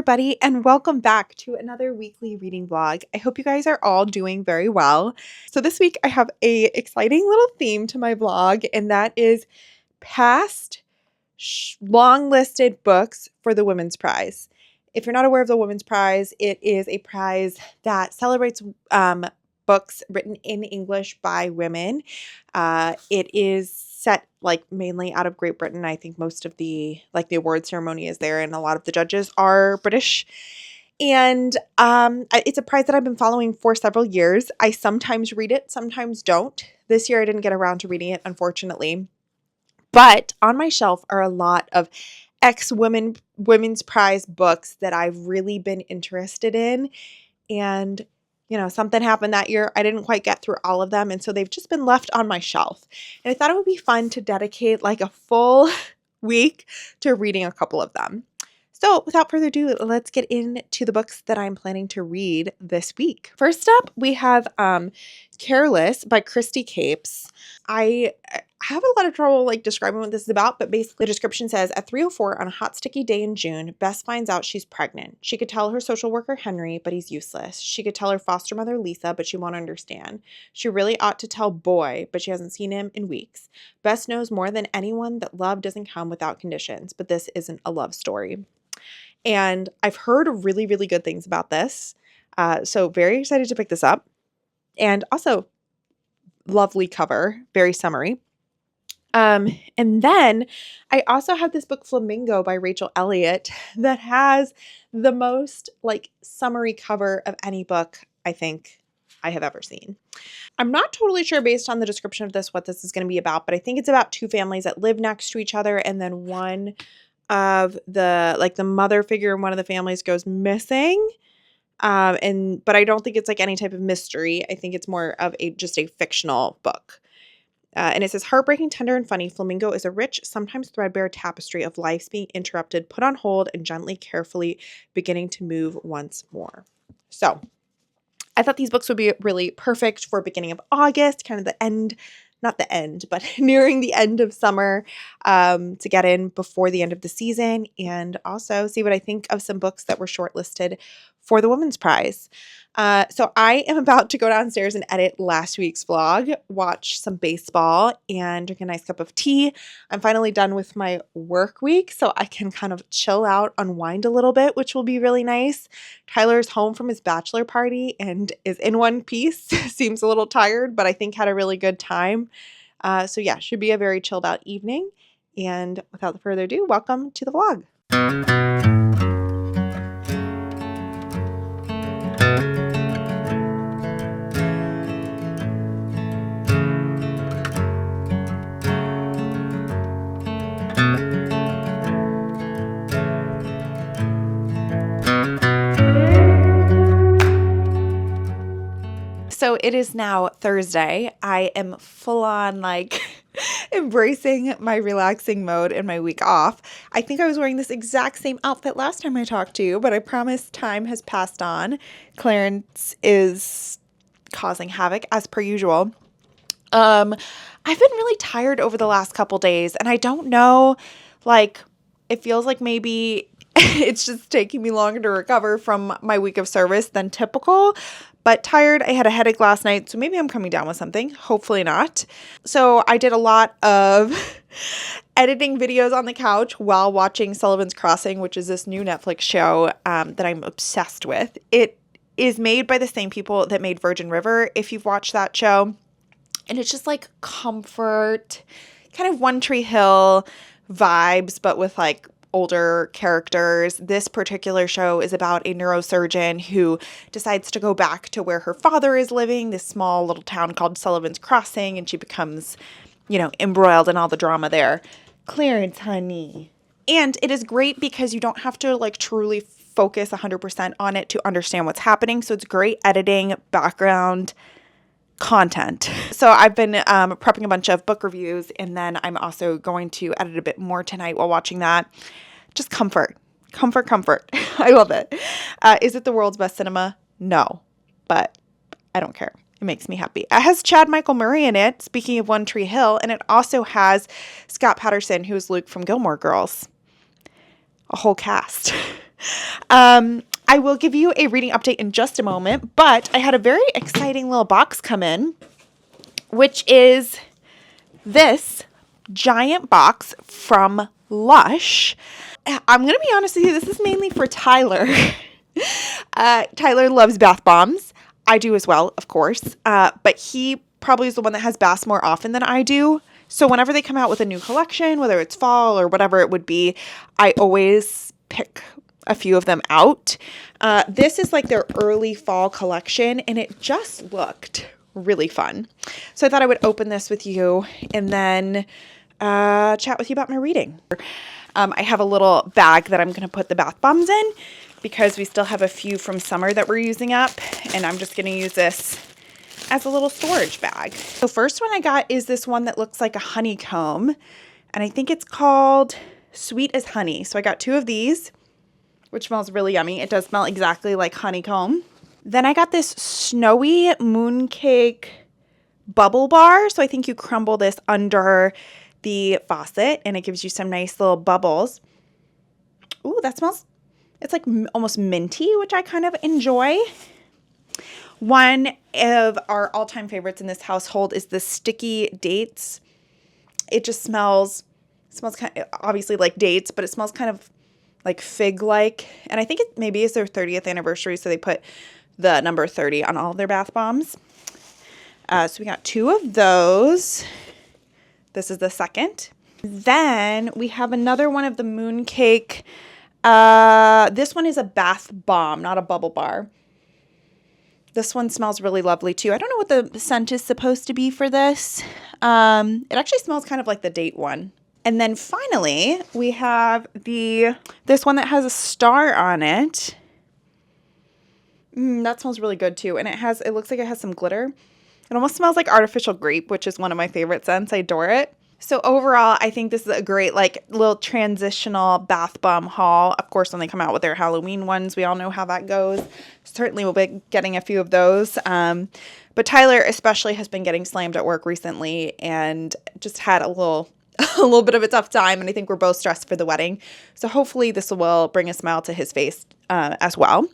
everybody, and welcome back to another weekly reading vlog. I hope you guys are all doing very well. So this week I have a exciting little theme to my vlog, and that is past long listed books for the Women's Prize. If you're not aware of the Women's Prize, it is a prize that celebrates books written in English by women. It is set mainly out of Great Britain. I think most of the award ceremony is there, and a lot of the judges are British. And it's a prize that I've been following for several years. I sometimes read it, sometimes don't. This year I didn't get around to reading it, unfortunately. But on my shelf are a lot of Women's Prize books that I've really been interested in. And something happened that year. I didn't quite get through all of them. And so they've just been left on my shelf. And I thought it would be fun to dedicate a full week to reading a couple of them. So without further ado, let's get into the books that I'm planning to read this week. First up, we have Careless by Christy Capes. I have a lot of trouble describing what this is about, but basically the description says, at 3:04 on a hot, sticky day in June, Bess finds out she's pregnant. She could tell her social worker Henry, but he's useless. She could tell her foster mother Lisa, but she won't understand. She really ought to tell Boy, but she hasn't seen him in weeks. Bess knows more than anyone that love doesn't come without conditions, but this isn't a love story. And I've heard really, really good things about this. So very excited to pick this up. And also, lovely cover, very summery. And then I also have this book Flamingo by Rachel Elliott that has the most summery cover of any book I think I have ever seen. I'm not totally sure based on the description of this what this is going to be about, but I think it's about two families that live next to each other, and then one of the mother figure in one of the families goes missing. But I don't think it's any type of mystery. I think it's more of just a fictional book. And it says, heartbreaking, tender, and funny, Flamingo is a rich, sometimes threadbare tapestry of lives being interrupted, put on hold, and gently, carefully beginning to move once more. So I thought these books would be really perfect for beginning of August, kind of the end, not the end, but nearing the end of summer, to get in before the end of the season, and also see what I think of some books that were shortlisted for the Women's Prize. So I am about to go downstairs and edit last week's vlog, watch some baseball, and drink a nice cup of tea. I'm finally done with my work week, so I can kind of chill out, unwind a little bit, which will be really nice. Tyler's home from his bachelor party and is in one piece. Seems a little tired, but I think had a really good time. So yeah, should be a very chilled out evening. And without further ado, welcome to the vlog. So it is now Thursday. I am full on embracing my relaxing mode and my week off. I think I was wearing this exact same outfit last time I talked to you, but I promise time has passed on. Clarence is causing havoc as per usual. I've been really tired over the last couple days, and I don't know, it feels like maybe it's just taking me longer to recover from my week of service than typical. But tired, I had a headache last night, so maybe I'm coming down with something. Hopefully not. So I did a lot of editing videos on the couch while watching Sullivan's Crossing, which is this new Netflix show that I'm obsessed with. It is made by the same people that made Virgin River, if you've watched that show. And it's just comfort, kind of One Tree Hill vibes, but with older characters. This particular show is about a neurosurgeon who decides to go back to where her father is living, this small little town called Sullivan's Crossing, and she becomes, embroiled in all the drama there. Clarence, honey. And it is great because you don't have to truly focus 100% on it to understand what's happening. So it's great editing, background content. So I've been prepping a bunch of book reviews, and then I'm also going to edit a bit more tonight while watching that. Just comfort. I love it. Is it the world's best cinema? No, but I don't care. It makes me happy. It has Chad Michael Murray in it, speaking of One Tree Hill, and it also has Scott Patterson, who is Luke from Gilmore Girls. A whole cast. I will give you a reading update in just a moment, but I had a very exciting little box come in, which is this giant box from Lush. I'm going to be honest with you, this is mainly for Tyler. Tyler loves bath bombs. I do as well, of course, but he probably is the one that has baths more often than I do. So whenever they come out with a new collection, whether it's fall or whatever it would be, I always pick a few of them out. This is like their early fall collection, and it just looked really fun. So I thought I would open this with you and then chat with you about my reading. I have a little bag that I'm going to put the bath bombs in because we still have a few from summer that we're using up, and I'm just going to use this as a little storage bag. So first one I got is this one that looks like a honeycomb, and I think it's called Sweet as Honey. So I got 2 of these, which smells really yummy. It does smell exactly like honeycomb. Then I got this snowy mooncake bubble bar. So I think you crumble this under the faucet and it gives you some nice little bubbles. Ooh, that smells, it's like almost minty, which I kind of enjoy. One of our all-time favorites in this household is the sticky dates. It just smells kind of, obviously like dates, but it smells kind of like fig-like. And I think it maybe is their 30th anniversary, so they put the number 30 on all of their bath bombs. So we got 2 of those. This is the second. Then we have another one of the mooncake. This one is a bath bomb, not a bubble bar. This one smells really lovely too. I don't know what the scent is supposed to be for this. It actually smells kind of like the date one. And then finally, we have this one that has a star on it. That smells really good too. And it looks like it has some glitter. It almost smells like artificial grape, which is one of my favorite scents. I adore it. So overall, I think this is a great like little transitional bath bomb haul. Of course, when they come out with their Halloween ones, we all know how that goes. Certainly we'll be getting a few of those. But Tyler especially has been getting slammed at work recently and just had a little bit of a tough time. And I think we're both stressed for the wedding. So hopefully this will bring a smile to his face as well.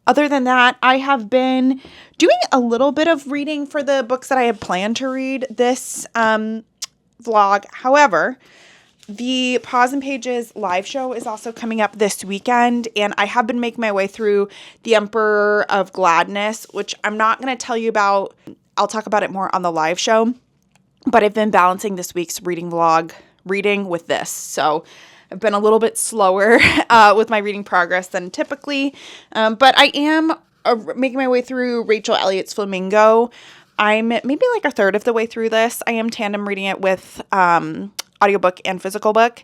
Other than that, I have been doing a little bit of reading for the books that I had planned to read this vlog. However, the Paws and Pages live show is also coming up this weekend, and I have been making my way through The Emperor of Gladness, which I'm not going to tell you about. I'll talk about it more on the live show, but I've been balancing this week's reading vlog with this. So I've been a little bit slower with my reading progress than typically, but I am making my way through Rachel Elliott's Flamingo. I'm maybe like a third of the way through this. I am tandem reading it with audiobook and physical book,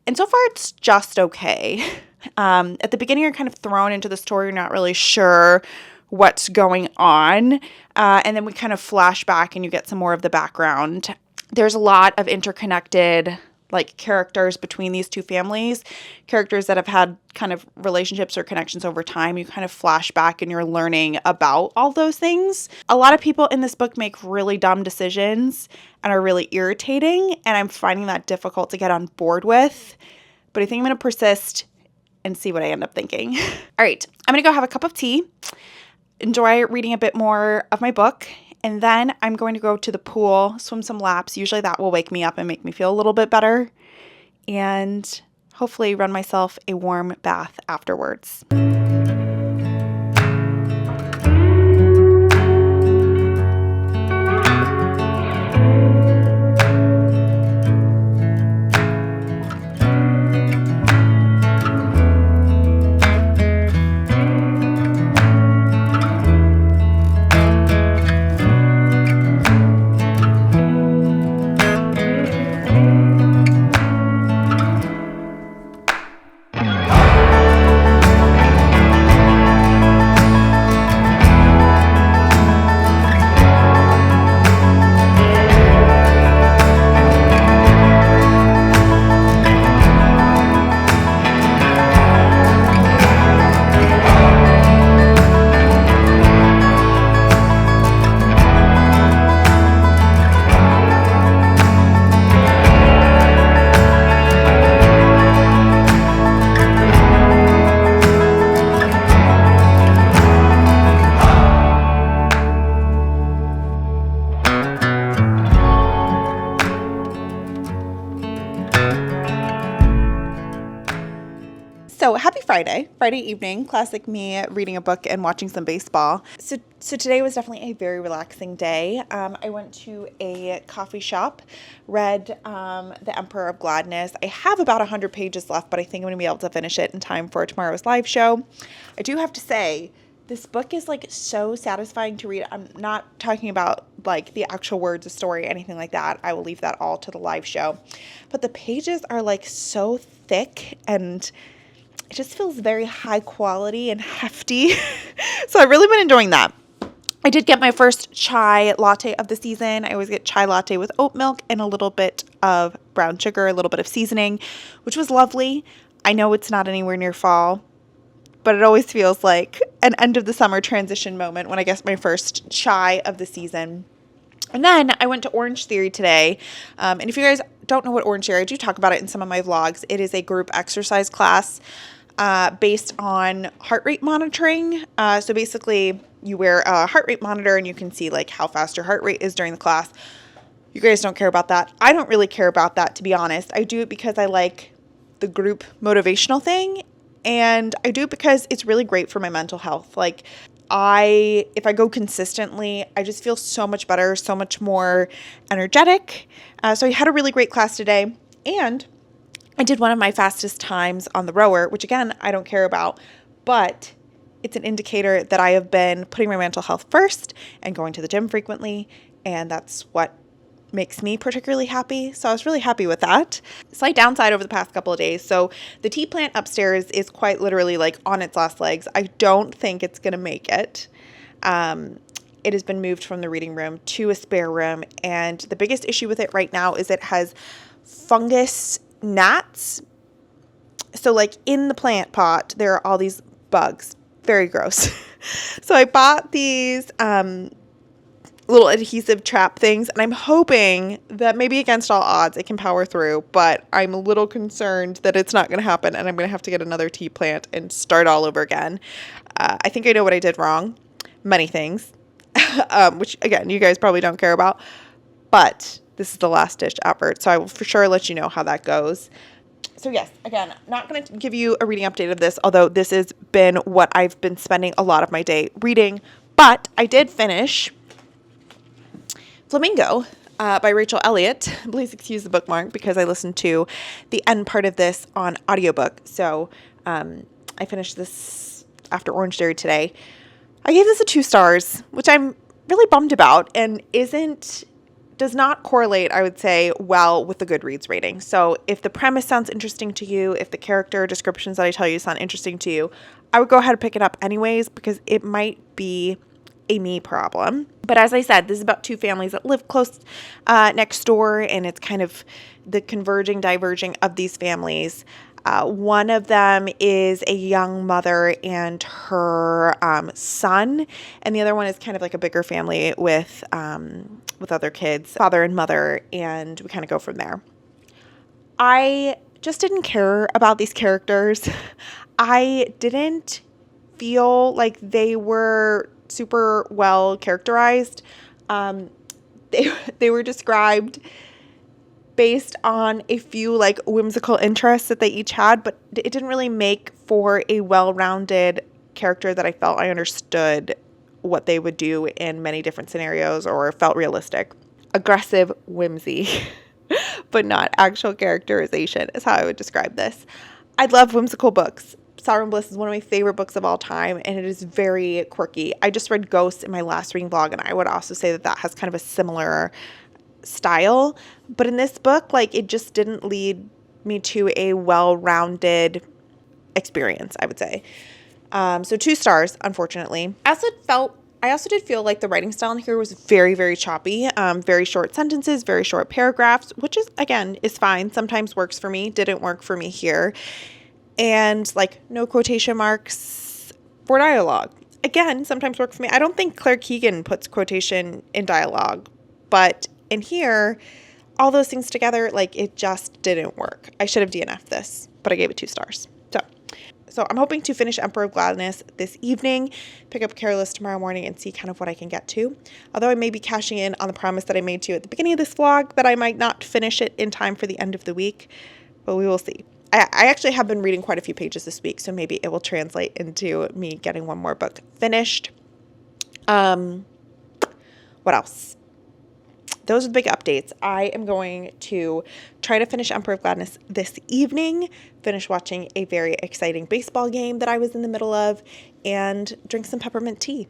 and so far it's just okay. At the beginning, you're kind of thrown into the story. You're not really sure what's going on, and then we kind of flash back and you get some more of the background. There's a lot of interconnected like characters between these two families, characters that have had kind of relationships or connections over time. You kind of flash back and you're learning about all those things. A lot of people in this book make really dumb decisions and are really irritating, and I'm finding that difficult to get on board with. But I think I'm going to persist and see what I end up thinking. All right, I'm going to go have a cup of tea, enjoy reading a bit more of my book, and then I'm going to go to the pool, swim some laps. Usually that will wake me up and make me feel a little bit better, and hopefully run myself a warm bath afterwards. Friday evening, classic me reading a book and watching some baseball. So today was definitely a very relaxing day. I went to a coffee shop, read The Emperor of Gladness. I have about 100 pages left, but I think I'm going to be able to finish it in time for tomorrow's live show. I do have to say, this book is like so satisfying to read. I'm not talking about like the actual words of story, anything like that. I will leave that all to the live show. But the pages are like so thick and it just feels very high quality and hefty. So I've really been enjoying that. I did get my first chai latte of the season. I always get chai latte with oat milk and a little bit of brown sugar, a little bit of seasoning, which was lovely. I know it's not anywhere near fall, but it always feels like an end of the summer transition moment when I get my first chai of the season. And then I went to Orange Theory today. And if you guys don't know what Orange Theory, I do talk about it in some of my vlogs. It is a group exercise class based on heart rate monitoring. So basically you wear a heart rate monitor and you can see like how fast your heart rate is during the class. You guys don't care about that. I don't really care about that, to be honest. I do it because I like the group motivational thing. And I do it because it's really great for my mental health. Like if I go consistently, I just feel so much better, so much more energetic. So I had a really great class today, and I did one of my fastest times on the rower, which again, I don't care about, but it's an indicator that I have been putting my mental health first and going to the gym frequently. And that's what makes me particularly happy. So I was really happy with that. Slight downside over the past couple of days. So the tea plant upstairs is quite literally like on its last legs. I don't think it's going to make it. It has been moved from the reading room to a spare room. And the biggest issue with it right now is it has fungus gnats. So like in the plant pot, there are all these bugs. Very gross. So I bought these little adhesive trap things, and I'm hoping that maybe against all odds it can power through, but I'm a little concerned that it's not going to happen and I'm going to have to get another tea plant and start all over again. I think I know what I did wrong. Many things, which again, you guys probably don't care about, but this is the last ditch effort, so I will for sure let you know how that goes. So yes, again, not going to give you a reading update of this, although this has been what I've been spending a lot of my day reading, but I did finish Flamingo by Rachel Elliott. Please excuse the bookmark because I listened to the end part of this on audiobook. So I finished this after Orange Theory today. I gave this a 2 stars, which I'm really bummed about and does not correlate, I would say, well with the Goodreads rating. So if the premise sounds interesting to you, if the character descriptions that I tell you sound interesting to you, I would go ahead and pick it up anyways because it might be a me problem. But as I said, this is about 2 families that live close next door, and it's kind of the converging, diverging of these families. One of them is a young mother and her son, and the other one is kind of like a bigger family with other kids, father and mother, and we kind of go from there. I just didn't care about these characters. I didn't feel like they were super well characterized. They were described based on a few like whimsical interests that they each had, but it didn't really make for a well-rounded character that I felt I understood what they would do in many different scenarios or felt realistic. Aggressive whimsy, but not actual characterization is how I would describe this. I love whimsical books. Sovereign Bliss is one of my favorite books of all time, and it is very quirky. I just read Ghosts in my last reading vlog, and I would also say that has kind of a similar style. But in this book, like, it just didn't lead me to a well-rounded experience, I would say. So 2 stars, unfortunately. I also did feel like the writing style in here was very, very choppy. Very short sentences, very short paragraphs, which is fine. Sometimes works for me. Didn't work for me here. And like no quotation marks for dialogue. Again, sometimes work for me. I don't think Claire Keegan puts quotation in dialogue, but in here, all those things together, like it just didn't work. I should have DNF'd this, but I gave it 2 stars. So I'm hoping to finish Emperor of Gladness this evening, pick up Careless tomorrow morning, and see kind of what I can get to. Although I may be cashing in on the promise that I made to you at the beginning of this vlog that I might not finish it in time for the end of the week, but we will see. I actually have been reading quite a few pages this week, so maybe it will translate into me getting one more book finished. What else? Those are the big updates. I am going to try to finish Emperor of Gladness this evening, finish watching a very exciting baseball game that I was in the middle of, and drink some peppermint tea.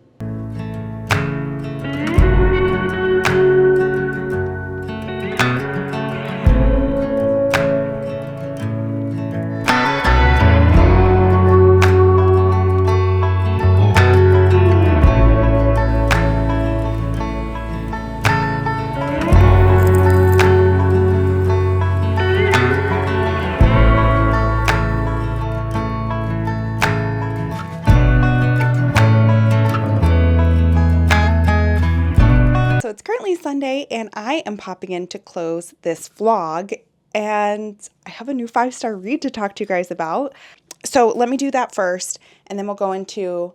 So it's currently Sunday and I am popping in to close this vlog, and I have a new 5-star read to talk to you guys about. So let me do that first, and then we'll go into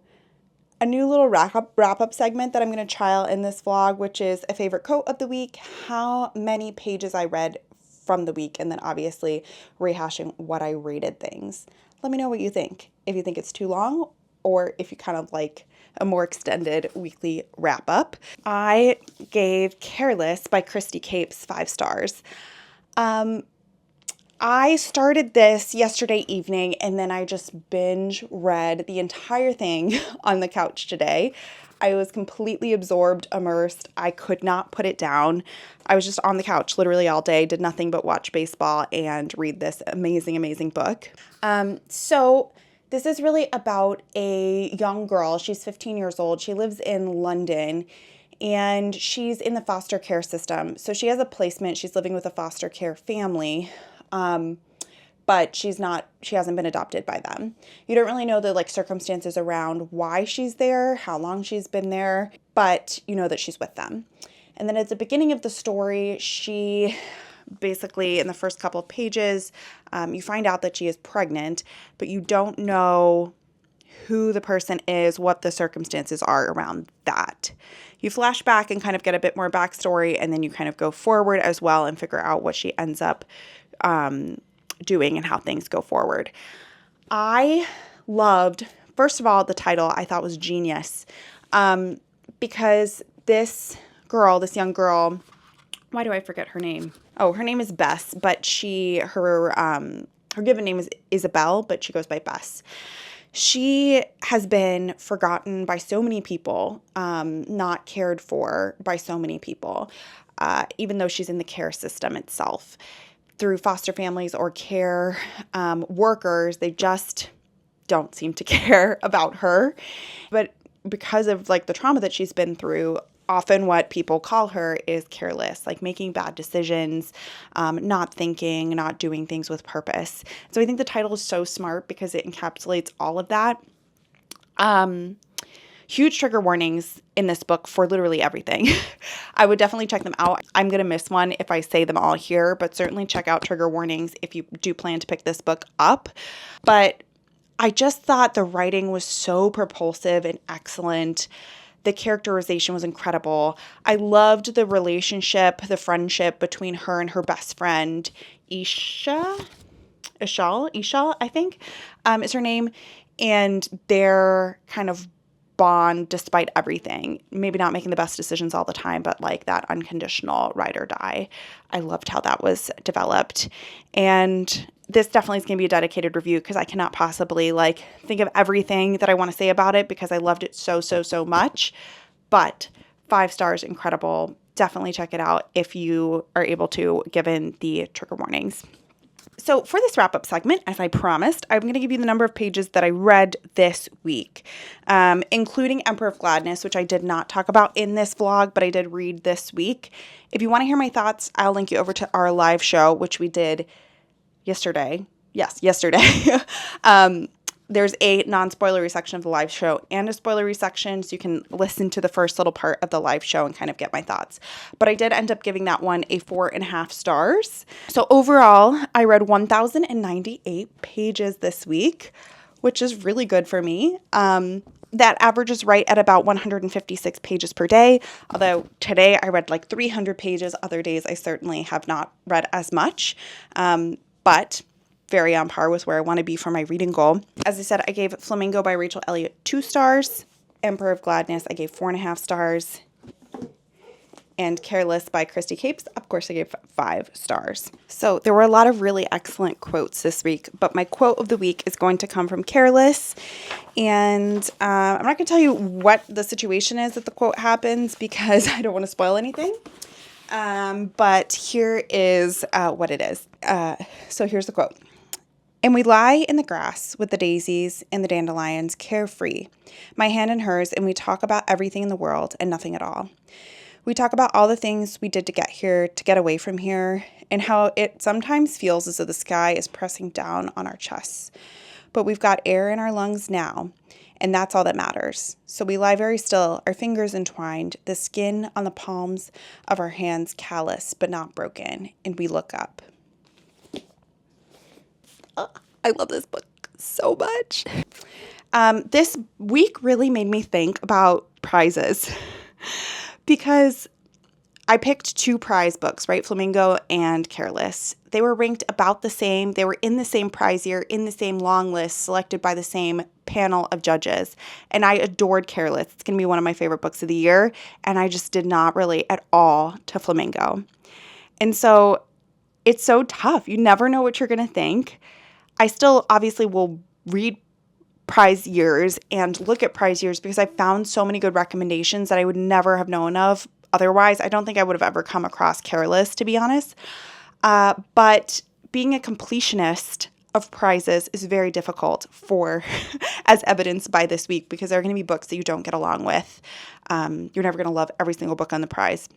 a new little wrap-up segment that I'm going to trial in this vlog, which is a favorite quote of the week, how many pages I read from the week, and then obviously rehashing what I rated things. Let me know what you think. If you think it's too long, or if you kind of like a more extended weekly wrap-up. I gave Careless by Christy Capes 5 stars. I started this yesterday evening, and then I just binge read the entire thing on the couch today. I was completely absorbed, immersed. I could not put it down. I was just on the couch literally all day, did nothing but watch baseball and read this amazing, amazing book. So this is really about a young girl. She's 15 years old. She lives in London, and she's in the foster care system. So she has a placement. She's living with a foster care family, but she hasn't been adopted by them. You don't really know the circumstances around why she's there, how long she's been there, but you know that she's with them. And then at the beginning of the story, she basically, in the first couple of pages, you find out that she is pregnant, but you don't know who the person is, what the circumstances are around that. You flash back and kind of get a bit more backstory, and then you kind of go forward as well and figure out what she ends up doing and how things go forward. I loved, first of all, the title I thought was genius, because this young girl, why do I forget her name? Oh, her name is Bess, but her given name is Isabel, but she goes by Bess. She has been forgotten by so many people, not cared for by so many people, even though she's in the care system itself. Through foster families or care workers, they just don't seem to care about her. But because of the trauma that she's been through, often what people call her is careless, making bad decisions, not thinking, not doing things with purpose. So I think the title is so smart because it encapsulates all of that. Huge trigger warnings in this book for literally everything. I would definitely check them out. I'm going to miss one if I say them all here, but certainly check out trigger warnings if you do plan to pick this book up. But I just thought the writing was so propulsive and excellent. The characterization was incredible. I loved the relationship, the friendship between her and her best friend, Ishal, I think, is her name, and their kind of bond despite everything. Maybe not making the best decisions all the time, but that unconditional ride or die. I loved how that was developed. And this definitely is going to be a dedicated review because I cannot possibly think of everything that I want to say about it because I loved it so, so, so much. But 5 stars, incredible. Definitely check it out if you are able to, given the trigger warnings. So for this wrap-up segment, as I promised, I'm going to give you the number of pages that I read this week, including Emperor of Gladness, which I did not talk about in this vlog, but I did read this week. If you want to hear my thoughts, I'll link you over to our live show, which we did yesterday. Yes, yesterday. There's a non-spoilery section of the live show and a spoilery section, so you can listen to the first little part of the live show and kind of get my thoughts. But I did end up giving that one a 4.5 stars. So overall, I read 1,098 pages this week, which is really good for me. That averages right at about 156 pages per day, although today I read 300 pages. Other days I certainly have not read as much, but very on par with where I want to be for my reading goal. As I said, I gave Flamingo by Rachel Elliott 2 stars. Emperor of Gladness, I gave 4.5 stars. And Careless by Christy Capes, of course, I gave 5 stars. So there were a lot of really excellent quotes this week, but my quote of the week is going to come from Careless. And I'm not going to tell you what the situation is that the quote happens because I don't want to spoil anything. But here is what it is. So here's the quote. And we lie in the grass with the daisies and the dandelions, carefree, my hand in hers, and we talk about everything in the world and nothing at all. We talk about all the things we did to get here, to get away from here, and how it sometimes feels as though the sky is pressing down on our chests. But we've got air in our lungs now, and that's all that matters. So we lie very still, our fingers entwined, the skin on the palms of our hands callous but not broken, and we look up. Oh, I love this book so much. This week really made me think about prizes. Because I picked 2 prize books, right? Flamingo and Careless. They were ranked about the same. They were in the same prize year, in the same long list, selected by the same panel of judges. And I adored Careless. It's going to be one of my favorite books of the year. And I just did not relate at all to Flamingo. And so it's so tough. You never know what you're going to think. I still obviously will read prize years and look at prize years because I found so many good recommendations that I would never have known of otherwise. I don't think I would have ever come across Careless, to be honest. But being a completionist of prizes is very difficult for, as evidenced by this week, because there are going to be books that you don't get along with. You're never going to love every single book on the prize.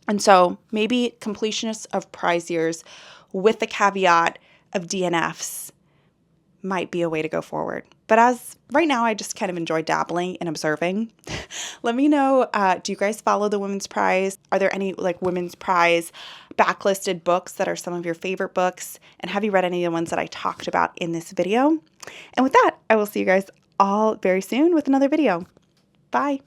And so maybe completionists of prize years with the caveat of DNFs might be a way to go forward. But as right now, I just kind of enjoy dabbling and observing. Let me know, do you guys follow the Women's Prize? Are there any Women's Prize backlisted books that are some of your favorite books? And have you read any of the ones that I talked about in this video? And with that, I will see you guys all very soon with another video. Bye.